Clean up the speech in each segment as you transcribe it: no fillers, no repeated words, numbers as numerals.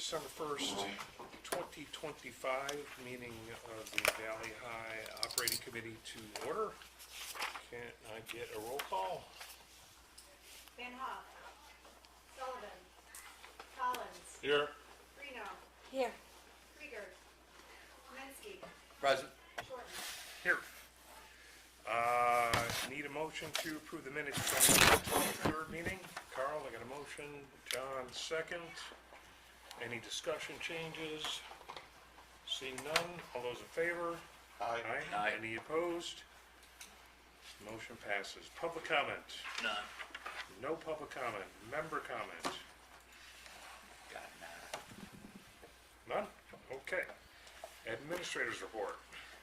December 1st, 2025, meeting of the Valley High Operating Committee to order. Can I get a roll call? Van Hoff, Sullivan, Collins, Here. Reno, Here. Krieger, Kaminsky, Present. Shorten. Here. Need a motion to approve the minutes from the 23rd meeting. Carl, I got a motion. John, second. Any discussion changes? Seeing none, all those in favor? Aye. Aye. Any opposed? Motion passes. Public comment? None. No public comment. Member comment? Got none. None? Okay. Administrators report.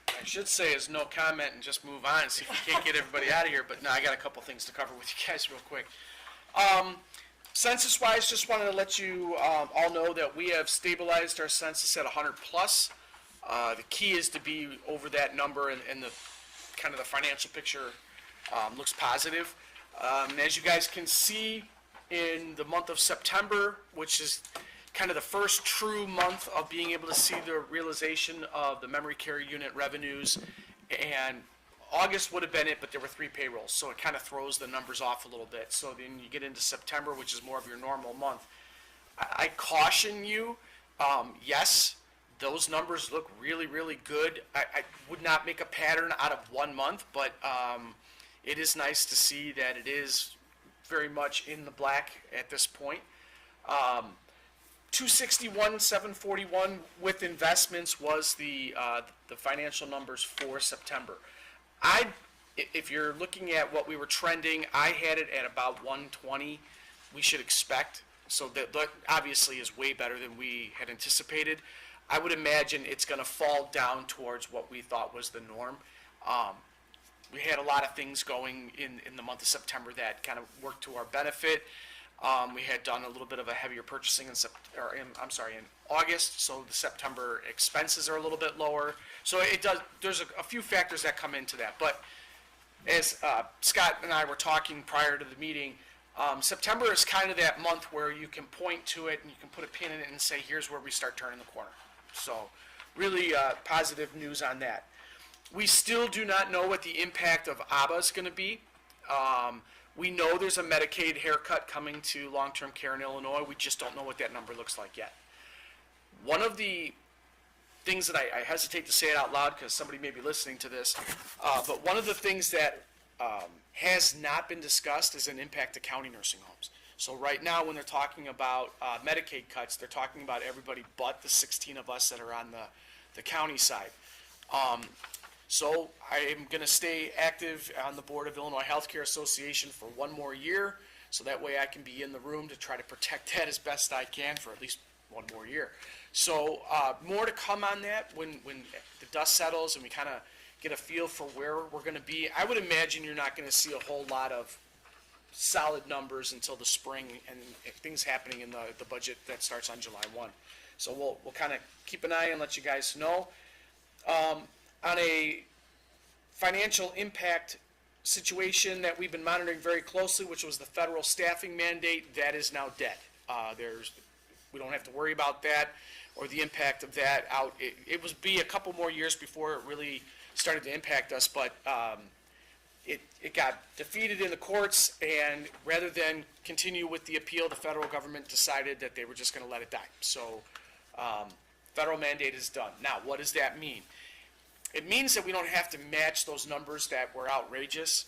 I should say is no comment and just move on and see if we can't get everybody out of here, but no, I got a couple things to cover with you guys real quick. Census-wise, just wanted to let you all know that we have stabilized our census at 100 plus. The key is to be over that number, and the kind of the financial picture looks positive. As you guys can see, in the month of September, which is kind of the first true month of being able to see the realization of the memory care unit revenues, and August would have been it, but there were 3 payrolls, so it kind of throws the numbers off a little bit. So then you get into September, which is more of your normal month. I caution you, yes, those numbers look really, really good. I would not make a pattern out of 1 month, but it is nice to see that it is very much in the black at this point. 261, 741 with investments was the financial numbers for September. If you're looking at what we were trending, I had it at about 120. We should expect, so that obviously is way better than we had anticipated. I would imagine it's going to fall down towards what we thought was the norm. We had a lot of things going in the month of September that kind of worked to our benefit. We had done a little bit of a heavier purchasing in August, so the September expenses are a little bit lower. So it does. There's a few factors that come into that. But as Scott and I were talking prior to the meeting, September is kind of that month where you can point to it and you can put a pin in it and say, here's where we start turning the corner. So really positive news on that. We still do not know what the impact of ABBA is going to be. We know there's a Medicaid haircut coming to long-term care in Illinois. We just don't know what that number looks like yet. One of the things that I hesitate to say it out loud because somebody may be listening to this, but one of the things that has not been discussed is an impact to county nursing homes. So right now when they're talking about Medicaid cuts, they're talking about everybody but the 16 of us that are on the county side. So I am going to stay active on the board of Illinois Healthcare Association for 1 more year, so that way I can be in the room to try to protect that as best I can for at least 1 more year. So more to come on that when the dust settles and we kind of get a feel for where we're going to be. I would imagine you're not going to see a whole lot of solid numbers until the spring and things happening in the budget that starts on July 1. So we'll kind of keep an eye and let you guys know. On a financial impact situation that we've been monitoring very closely, which was the federal staffing mandate, that is now dead. We don't have to worry about that or the impact of that out. It was a couple more years before it really started to impact us, but it got defeated in the courts, and rather than continue with the appeal, the federal government decided that they were just going to let it die. So federal mandate is done. Now, what does that mean? It means that we don't have to match those numbers that were outrageous.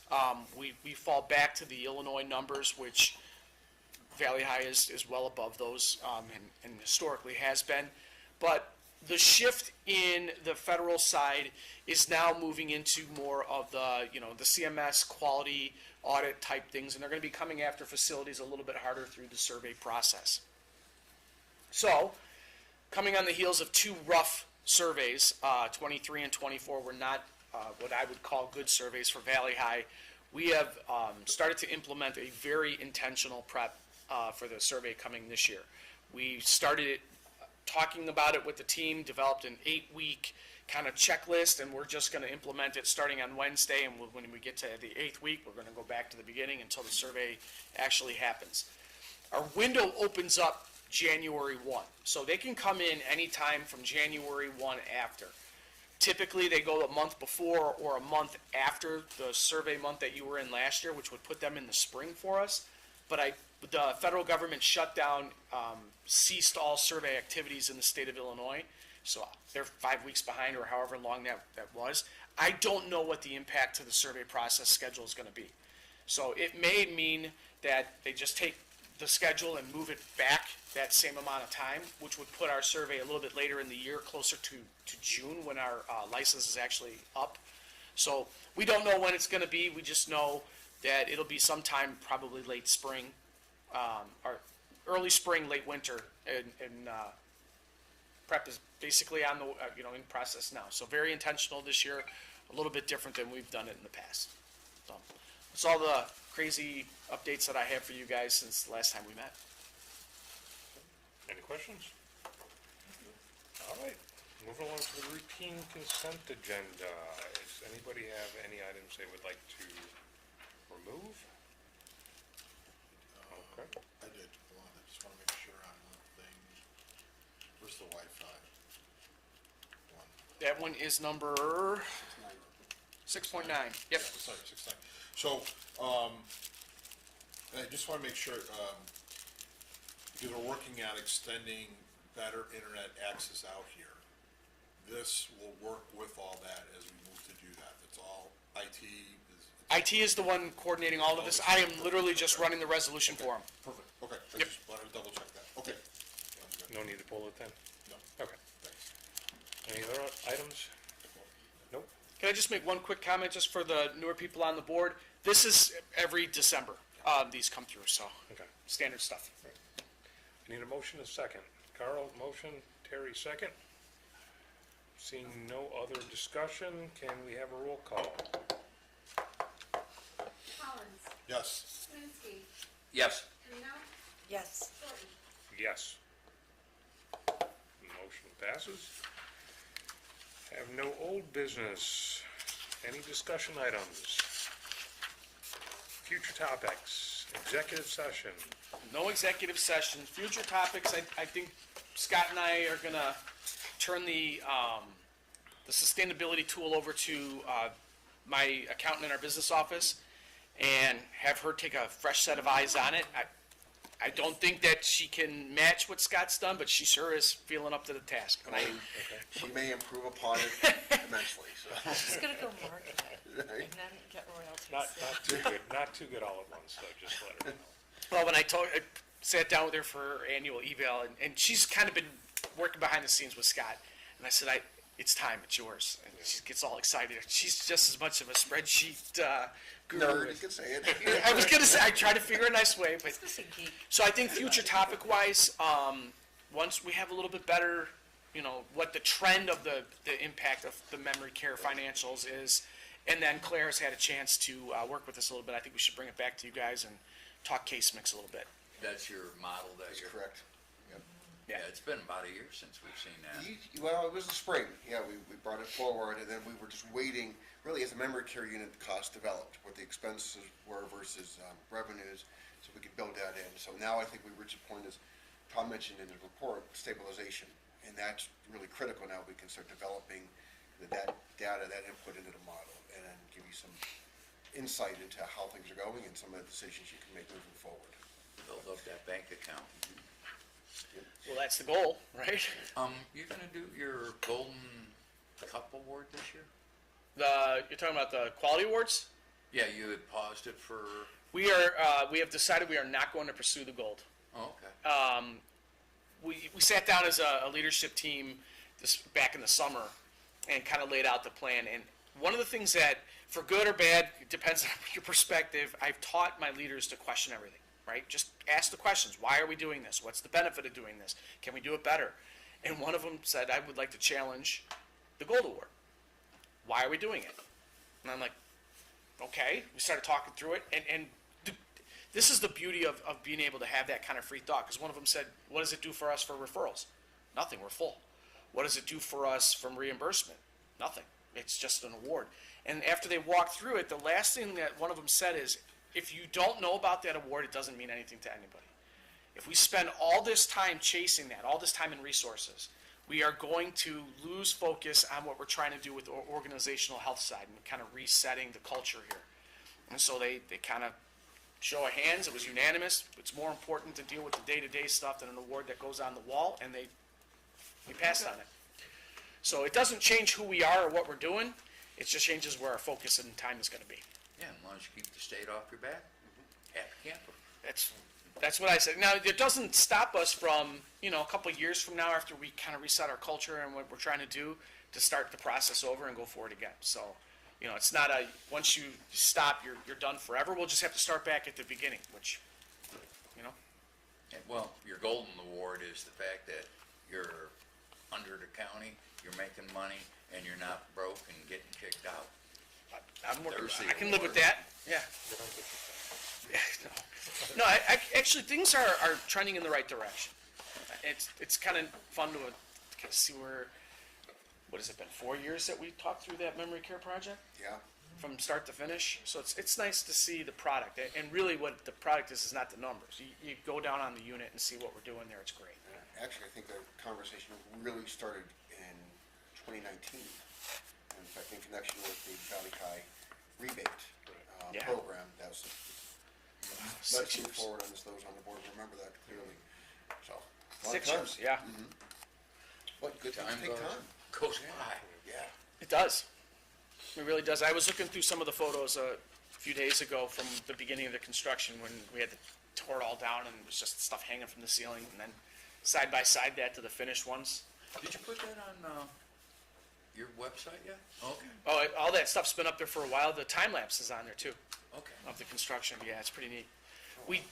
We fall back to the Illinois numbers, which Valley High is well above those and historically has been. But the shift in the federal side is now moving into more of the CMS quality audit type things, and they're going to be coming after facilities a little bit harder through the survey process. So, coming on the heels of 2 rough surveys, 23 and 24 were not what I would call good surveys for Valley High. We have started to implement a very intentional prep for the survey coming this year. We started talking about it with the team, developed an 8-week kind of checklist, and we're just going to implement it starting on Wednesday, and when we get to the 8th week, we're going to go back to the beginning until the survey actually happens. Our window opens up January 1. So they can come in anytime from January 1 after. Typically, they go a month before or a month after the survey month that you were in last year, which would put them in the spring for us. But the federal government shutdown ceased all survey activities in the state of Illinois. So they're 5 weeks behind or however long that was. I don't know what the impact to the survey process schedule is going to be. So it may mean that they just take the schedule and move it back that same amount of time, which would put our survey a little bit later in the year, closer to June, when our license is actually up. So we don't know when it's going to be. We just know that it'll be sometime probably late spring, or early spring, late winter, and prep is basically on the in process now. So very intentional this year, a little bit different than we've done it in the past. So that's all the crazy updates that I have for you guys since the last time we met. Any questions? All right, moving along to the routine consent agenda. Does anybody have any items they would like to remove? Okay. I did, hold on, I just wanna make sure on one thing. Where's the Wi-Fi? One. That one is number 6.9. Yep. Yeah, sorry, 6.9. So, I just wanna make sure, because we're working on extending better internet access out here. This will work with all that as we move to do that. It's all IT is. IT is the one coordinating all of this. I am literally just running the resolution for them. Perfect, okay, I Yep. just wanted to double check that, okay. Sounds good. No need to pull it then? No, Okay. thanks. Any other items? Nope. Can I just make one quick comment just for the newer people on the board? This is every December, these come through, so Okay. standard stuff. I need a motion, a second. Carl, motion, Terry, second. Seeing no other discussion, can we have a roll call? Collins, Yes, Kaminsky, Yes. Reno, Yes. Thornton. Yes. Motion passes. Have no old business. Any discussion items? Future topics, executive session. No executive session, future topics, I think Scott and I are gonna turn the sustainability tool over to, my accountant in our business office and have her take a fresh set of eyes on it. I don't think that she can match what Scott's done, but she sure is feeling up to the task. And She may improve upon it immensely, so. She's gonna go market it and then get royalties. Not too good, not too good all at once, so just let her know. Well, when I sat down with her for her annual eval, and she's kind of been working behind the scenes with Scott, and I said, it's time, it's yours. And she gets all excited. She's just as much of a spreadsheet guru. Nerd, you can say it. I was gonna say, I try to figure a nice way, but, This is a geek. so I think future topic-wise, once we have a little bit better, what the trend of the impact of the memory care financials is, and then Claire's had a chance to work with us a little bit, I think we should bring it back to you guys and talk case mix a little bit. That's your model that That's you're. correct. Yep. Yeah, it's been about a year since we've seen that. Well, it was the spring, yeah, we brought it forward, and then we were just waiting, really as the memory care unit cost developed, what the expenses were versus revenues, so we could build that in. So now I think we reached a point, as Tom mentioned in his report, stabilization, and that's really critical now. We can start developing that data, that input into the model, and then give you some insight into how things are going and some of the decisions you can make moving forward. Build up that bank account. Well, that's the goal, right? You're gonna do your Golden Cup Award this year? You're talking about the quality awards? Yeah, you had paused it for, We have decided we are not going to pursue the gold. oh, okay. We sat down as a leadership team back in the summer and kind of laid out the plan. And one of the things that, for good or bad, it depends on your perspective, I've taught my leaders to question everything, right? Just ask the questions. Why are we doing this? What's the benefit of doing this? Can we do it better? And one of them said, I would like to challenge the gold award. Why are we doing it? And I'm like, okay. We started talking through it, and this is the beauty of being able to have that kind of free thought, because one of them said, what does it do for us for referrals? Nothing, we're full. What does it do for us from reimbursement? Nothing, it's just an award. And after they walked through it, the last thing that one of them said is, if you don't know about that award, it doesn't mean anything to anybody. If we spend all this time chasing that, all this time and resources, we are going to lose focus on what we're trying to do with the organizational health side and kind of resetting the culture here. And so they kind of show of hands, it was unanimous. It's more important to deal with the day-to-day stuff than an award that goes on the wall, and we passed on it. So it doesn't change who we are or what we're doing, it just changes where our focus and time is gonna be. Yeah, as long as you keep the state off your back, happy camper. That's what I said. Now, it doesn't stop us from, a couple of years from now, after we kind of reset our culture and what we're trying to do, to start the process over and go forward again. So, it's not once you stop, you're done forever. We'll just have to start back at the beginning, which, And, well, your golden award is the fact that you're under the county, you're making money, and you're not broke and getting kicked out. I can live with that, yeah. No, actually, things are trending in the right direction. It's kind of fun to see where, what has it been, 4 years that we talked through that memory care project? Yeah, From start to finish, so it's nice to see the product, and really what the product is not the numbers. You go down on the unit and see what we're doing there, it's great. actually, I think the conversation really started in 2019. In fact, in connection with the Valley High rebate Yeah. program, that was, 6 let's move years. forward on those on the board, remember that clearly, so. long 6 time. years, yeah, But good things Time take time. goes by. Yeah. it does. It really does. I was looking through some of the photos a few days ago from the beginning of the construction when we had to tore it all down and it was just stuff hanging from the ceiling, and then side by side that to the finished ones. Did you put that on, your website yet? Okay, Oh, all that stuff's been up there for a while. The time lapse is on there too, okay. of the construction. Yeah, it's pretty neat.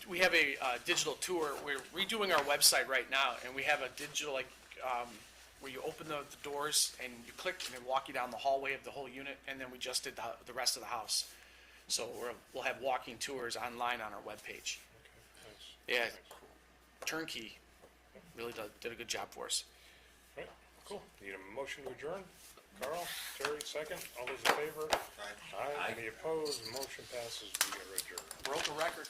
We have a digital tour. We're redoing our website right now, and we have a digital, where you open the doors and you click and they walk you down the hallway of the whole unit, and then we just did the rest of the house. So we'll have walking tours online on our webpage. Yeah, turnkey, really did a good job for us. Right, cool. Need a motion to adjourn? Carl, Terry, second. All those in favor? Right. Aye. Any opposed? Motion passes. We are adjourned. Broke a record.